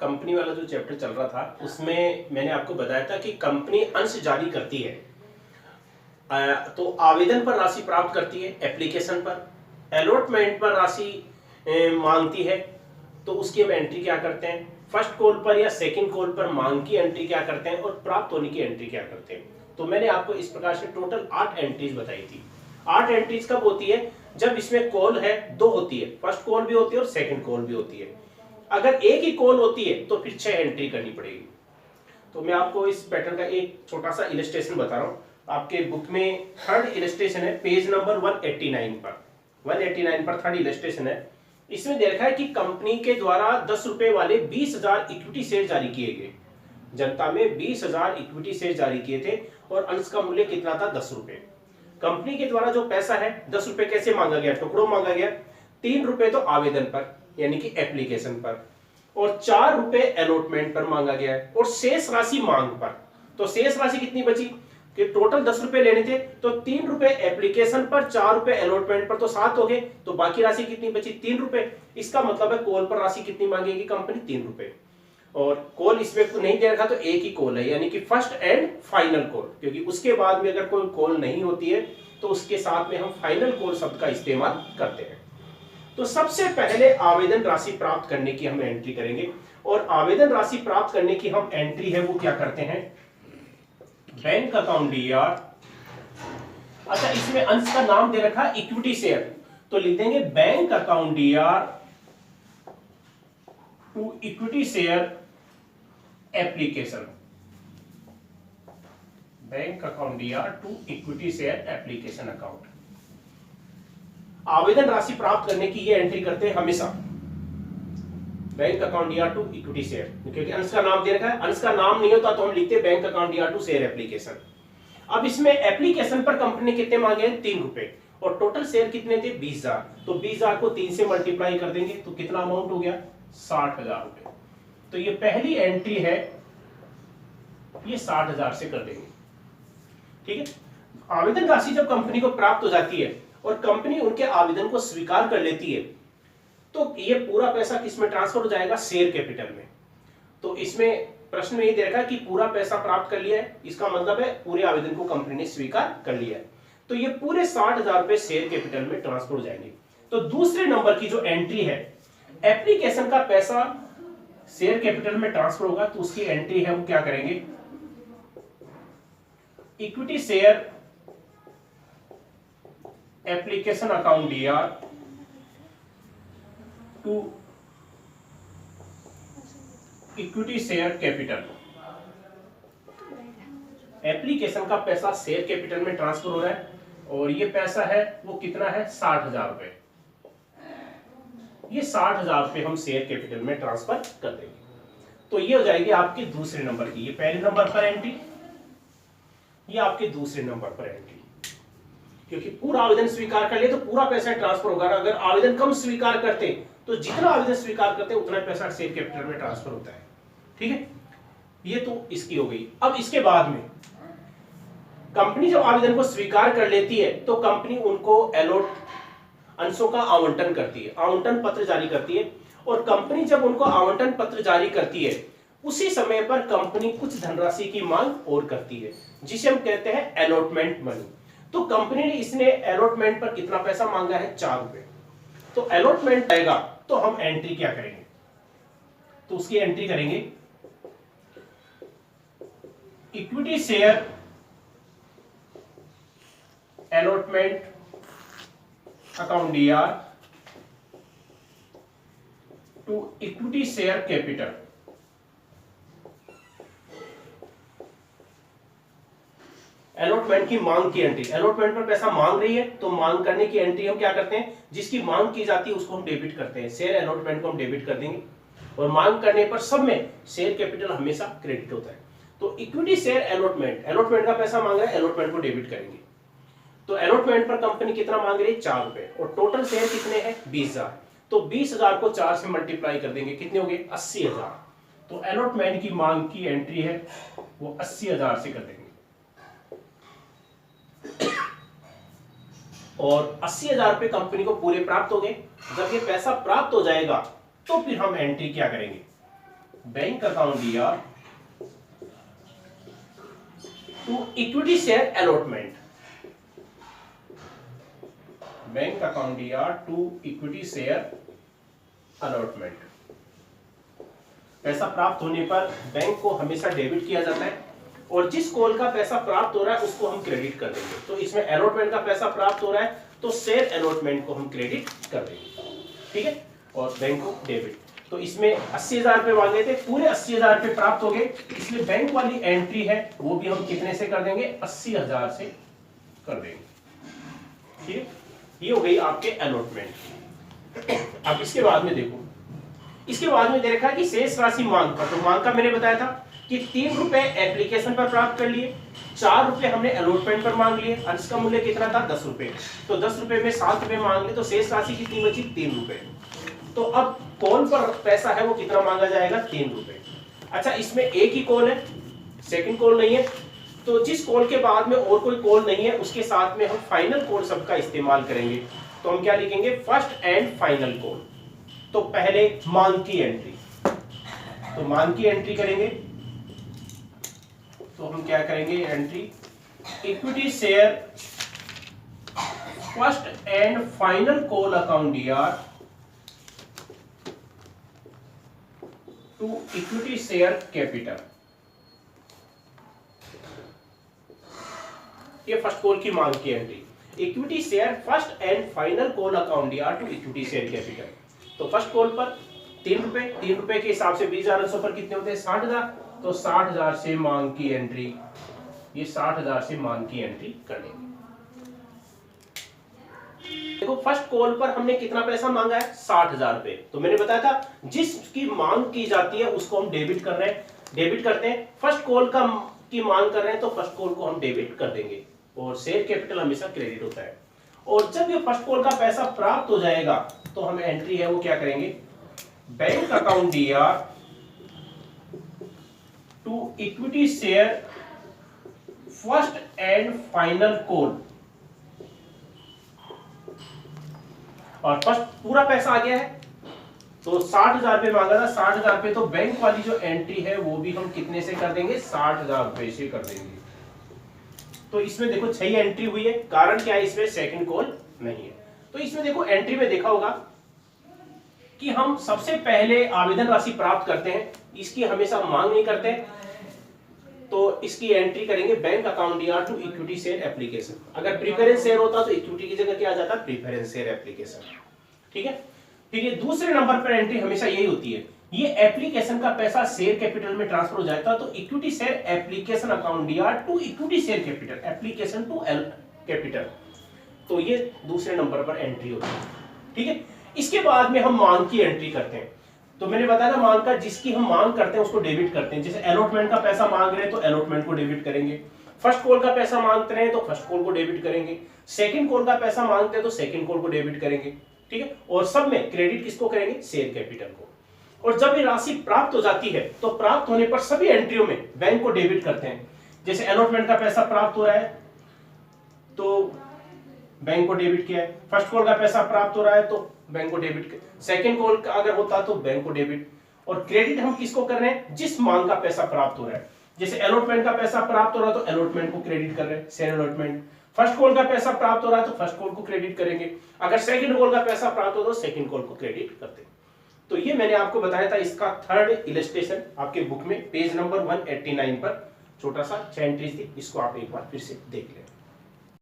Company वाला जो chapter चल रहा था उसमें मैंने आपको बताया था कि कंपनी अंश जारी करती है, तो आवेदन पर राशि प्राप्त करती है एप्लीकेशन पर, अलॉटमेंट पर राशि मांगती है, तो उसकी हम एंट्री क्या करते हैं, फर्स्ट कॉल पर या सेकंड कॉल पर मांग की एंट्री क्या करते हैं और प्राप्त होने की एंट्री क्या करते हैं। तो मैंने आपको इस प्रकार से टोटल 8 एंट्रीज बताई थी। 8 एंट्रीज कब होती है, जब इसमें कॉल है 2 होती है, फर्स्ट कॉल भी होती है और सेकंड कॉल भी होती है। अगर एक ही कॉल होती है तो फिर 6 एंट्री करनी पड़ेगी। तो मैं आपको इस पैटर्न का एक छोटा सा इलस्ट्रेशन बता रहा हूं। आपके बुक में थर्ड इलस्ट्रेशन है, पेज नंबर 189 पर, 189 पर थर्ड इलस्ट्रेशन है। इसमें देखा है कि कंपनी के द्वारा 10 रुपए वाले 20,000 इक्विटी शेयर जारी किए गए। जनता में 20,000 इक्विटी शेयर जारी किए थे और अंश का मूल्य कितना था, 10 रुपए। कंपनी के द्वारा जो पैसा है 10 रुपए कैसे मांगा गया, टुकड़ों मांगा गया। 3 रुपए तो आवेदन पर यानी कि एप्लीकेशन पर, और 4 रुपए अलॉटमेंट पर मांगा गया है, और शेष राशि मांग पर। तो शेष राशि कितनी बची कि टोटल 10 रुपए लेने थे, तो 3 रुपए एप्लीकेशन पर, 4 रुपए अलॉटमेंट पर, तो 7 हो गए। तो बाकी राशि कितनी बची, 3 रुपए। इसका मतलब है कॉल पर राशि कितनी मांगेगी कंपनी, 3 रुपए। और कॉल इसमें नहीं दे रखा तो एक ही कॉल है, यानी कि फर्स्ट एंड फाइनल कॉल, क्योंकि उसके बाद में अगर कोई कॉल नहीं होती है तो उसके साथ में हम फाइनल कॉल शब्द का इस्तेमाल करते हैं। तो सबसे पहले आवेदन राशि प्राप्त करने की हम एंट्री करेंगे, और आवेदन राशि प्राप्त करने की हम एंट्री है वो क्या करते हैं, बैंक अकाउंट डीआर। अच्छा, इसमें अंश का नाम दे रखा है इक्विटी शेयर, तो लिख देंगे bank account Dr to equity share application, bank account Dr to equity share application account. आवेदन राशि प्राप्त करने की ये एंट्री करते हैं हमेशा, bank account Dr to equity share, क्योंकि अंश का नाम दे रखा है। अंश का नाम नहीं होता तो हम लिखते हैं bank account Dr to share application. अब इसमें एप्लीकेशन पर कंपनी ने कितने मांगे हैं, 3 रुपए, और टोटल शेयर कितने थे, 20,000। तो 20,000 को 3 से मल्टीप्लाई कर देंगे तो कितना अमाउंट हो गया, 60,000 रुपए। तो ये पहली एंट्री है, ये 60,000 से कर देंगे। ठीक है, आवेदन राशि जब कंपनी को प्राप्त हो जाती है और कंपनी उनके आवेदन को स्वीकार कर लेती है, तो ये पूरा पैसा किसमें ट्रांसफर हो जाएगा, शेयर कैपिटल में। तो इसमें प्रश्न में ये दे रखा कि पूरा पैसा प्राप्त कर लिया है, इसका मतलब है पूरे आवेदन को कंपनी ने स्वीकार कर लिया है। तो ये पूरे 60,000 रुपए शेयर कैपिटल में ट्रांसफर हो जाएंगे। तो दूसरे नंबर की जो एंट्री है, एप्लीकेशन का पैसा शेयर कैपिटल में ट्रांसफर होगा, तो उसकी एंट्री है वो क्या करेंगे, equity share application account Dr to equity share capital. Application का पैसा शेयर कैपिटल में ट्रांसफर हो रहा है, और ये पैसा है वो कितना है, 60,000 रुपए। ये 60,000 रुपए हम शेयर कैपिटल में ट्रांसफर कर देंगे। तो ये हो जाएगी आपके दूसरे नंबर की, ये पहले नंबर पर एंट्री, ये आपके दूसरे नंबर पर एंट्री, क्योंकि पूरा आवेदन स्वीकार कर ले तो पूरा पैसा ट्रांसफर होगा। अगर आवेदन कम स्वीकार करते तो जितना आवेदन स्वीकार करते उतना पैसा शेयर कैपिटल में ट्रांसफर होता है। ठीक है, ये तो इसकी हो गई। अब इसके बाद में कंपनी जब आवेदन को स्वीकार कर लेती है तो कंपनी उनको अंशों का आवंटन करती है, आवंटन पत्र जारी करती है। और कंपनी जब उनको आवंटन पत्र जारी करती है, उसी समय पर कंपनी कुछ धनराशि की मांग और करती है, जिसे हम कहते हैं अलॉटमेंट मनी। तो कंपनी ने इसने अलॉटमेंट पर कितना पैसा मांगा है, 4 रुपए। तो अलॉटमेंट आएगा तो हम एंट्री क्या करेंगे, तो उसकी एंट्री करेंगे equity share allotment account Dr to equity share capital. Allotment की मांग की एंट्री, अलॉटमेंट पर पैसा मांग रही है तो मांग करने की एंट्री हम क्या करते हैं, जिसकी मांग की जाती है उसको हम डेबिट करते हैं, शेयर अलॉटमेंट को हम डेबिट कर देंगे। और मांग करने पर सब में शेयर कैपिटल हमेशा क्रेडिट होता है। तो इक्विटी शेयर अलॉटमेंट, अलॉटमेंट का पैसा मांग रहा है, अलॉटमेंट को डेबिट करेंगे। तो अलॉटमेंट पर कंपनी कितना मांग रही है, 4 रुपए, और टोटल शेयर कितने हैं, 20,000। तो 20,000 को 4 से मल्टीप्लाई कर देंगे, कितने हो गए, 80,000। तो अलॉटमेंट की मांग की एंट्री है वो 80,000 से कर देंगे। और 80,000 रुपए कंपनी को पूरे प्राप्त हो गए। जब ये पैसा प्राप्त हो जाएगा तो फिर हम एंट्री क्या करेंगे, bank account Dr to equity share allotment, bank account Dr to equity share allotment. पैसा प्राप्त होने पर बैंक को हमेशा डेबिट किया जाता है और जिस कॉल का पैसा प्राप्त हो रहा है उसको हम क्रेडिट कर देंगे। तो इसमें अलॉटमेंट का पैसा प्राप्त हो रहा है तो शेयर अलॉटमेंट को हम क्रेडिट कर देंगे, ठीक है, और बैंक को डेबिट। तो इसमें 80,000 रुपए मांगे थे, पूरे 80,000 रुपए प्राप्त हो गए, इसलिए बैंक वाली एंट्री है वो भी हम कितने से कर देंगे, 80,000 से कर देंगे, ठीक है। ये हो गई आपके अलॉटमेंट। अब इसके बाद में देखो, इसके बाद में दे रखा है कि शेष राशि मांग पर। तो मांग का मैंने बताया था कि 3 रुपए एप्लीकेशन पर प्राप्त कर लिए, 4 रुपए हमने अलॉटमेंट पर मांग लिए, अंश का मूल्य कितना था 10 रुपए। तो 10 रुपए में 7 रुपए मांग लिए, तो शेष राशि कितनी बची 3 रुपए। तो अब कॉल पर पैसा है वो कितना मांगा जाएगा 3 रुपए। अच्छा, इसमें एक ही कॉल है, सेकंड कॉल नहीं है, तो जिस कॉल के बाद में और कोई कॉल नहीं है उसके साथ में हम फाइनल कॉल सब का इस्तेमाल करेंगे। तो हम क्या लिखेंगे, फर्स्ट एंड फाइनल कॉल। तो पहले मांग की एंट्री, तो मांग की एंट्री करेंगे, तो हम क्या करेंगे, entry equity share first and final call account Dr to equity share capital. ये फर्स्ट कॉल की मांग की entry, equity share first and final call account Dr to equity share capital. तो फर्स्ट कॉल पर 3 रुपए, 3 रुपए के हिसाब से 20,800 पर कितने होते हैं 60,000। तो 60,000 से मांग की एंट्री, ये 60,000 से मांग की एंट्री कर लेंगे। देखो फर्स्ट कॉल पर हमने कितना पैसा मांगा है 60,000 रुपए। तो मैंने बताया था जिसकी मांग की जाती है उसको हम डेबिट कर रहे हैं, डेबिट करते हैं। फर्स्ट कॉल का की मांग कर रहे हैं तो फर्स्ट कॉल को हम डेबिट कर देंगे और शेयर कैपिटल हमेशा क्रेडिट होता है। और जब ये फर्स्ट कॉल का पैसा प्राप्त हो जाएगा तो हम एंट्री है वो क्या करेंगे, bank account Dr to equity share first and final call. और फर्स्ट पूरा पैसा आ गया है, तो 60,000 रुपए मांगा था, 60,000 रुपए तो बैंक वाली जो एंट्री है वो भी हम कितने से कर देंगे, 60,000 रुपए से कर देंगे। तो इसमें देखो 6 एंट्री हुई है, कारण क्या है, इसमें सेकंड कॉल नहीं है। तो इसमें देखो एंट्री में देखा होगा कि हम सबसे पहले आवेदन राशि प्राप्त करते हैं, इसकी हमेशा मांग नहीं करते, तो इसकी एंट्री करेंगे bank account Dr to equity share application. अगर प्रीफरेंस शेयर होता तो इक्विटी की जगह क्या आ जाता, प्रीफरेंस शेयर एप्लीकेशन, ठीक है। फिर ये दूसरे नंबर पर एंट्री हमेशा यही होती है, ये एप्लीकेशन का पैसा शेयर कैपिटल में ट्रांसफर हो जाता है, तो equity share application account Dr to equity share capital, application to capital. तो ये दूसरे नंबर पर एंट्री होती है, ठीक है। इसके बाद में हम मांग की एंट्री करते हैं। तो मैंने बताया था मांग का, जिसकी हम मांग करते हैं उसको डेबिट करते हैं। जैसे अलॉटमेंट का पैसा मांग रहे हैं तो अलॉटमेंट को डेबिट करेंगे, फर्स्ट कॉल का पैसा मांगते हैं तो फर्स्ट कॉल को डेबिट करेंगे, सेकंड कॉल का पैसा मांगते हैं तो सेकंड कॉल को डेबिट करेंगे, ठीक है। और सब में क्रेडिट किसको करेंगे, शेयर कैपिटल को। और जब ये राशि प्राप्त हो जाती है तो प्राप्त होने पर सभी एंट्रियों में बैंक को डेबिट करते हैं। जैसे अलॉटमेंट का पैसा प्राप्त हो रहा है तो बैंक को डेबिट किया है, फर्स्ट कॉल का पैसा प्राप्त हो रहा है तो बैंक को डेबिट, सेकंड कॉल का अगर होता तो बैंक को डेबिट। और क्रेडिट हम किसको कर रहे हैं, जिस मांग का पैसा प्राप्त हो रहा है। जैसे अलॉटमेंट का पैसा प्राप्त हो रहा है तो अलॉटमेंट को क्रेडिट कर रहे हैं, शेयर अलॉटमेंट। फर्स्ट कॉल का पैसा प्राप्त हो रहा है तो फर्स्ट कॉल को क्रेडिट करेंगे, अगर सेकंड कॉल का पैसा प्राप्त हो तो सेकंड कॉल को क्रेडिट करते हैं। तो ये मैंने आपको बताया था, इसका थर्ड इलस्ट्रेशन आपके बुक में पेज नंबर 189 पर छोटा सा 6 एंट्रीज थी, इसको आप एक बार फिर से देख लें।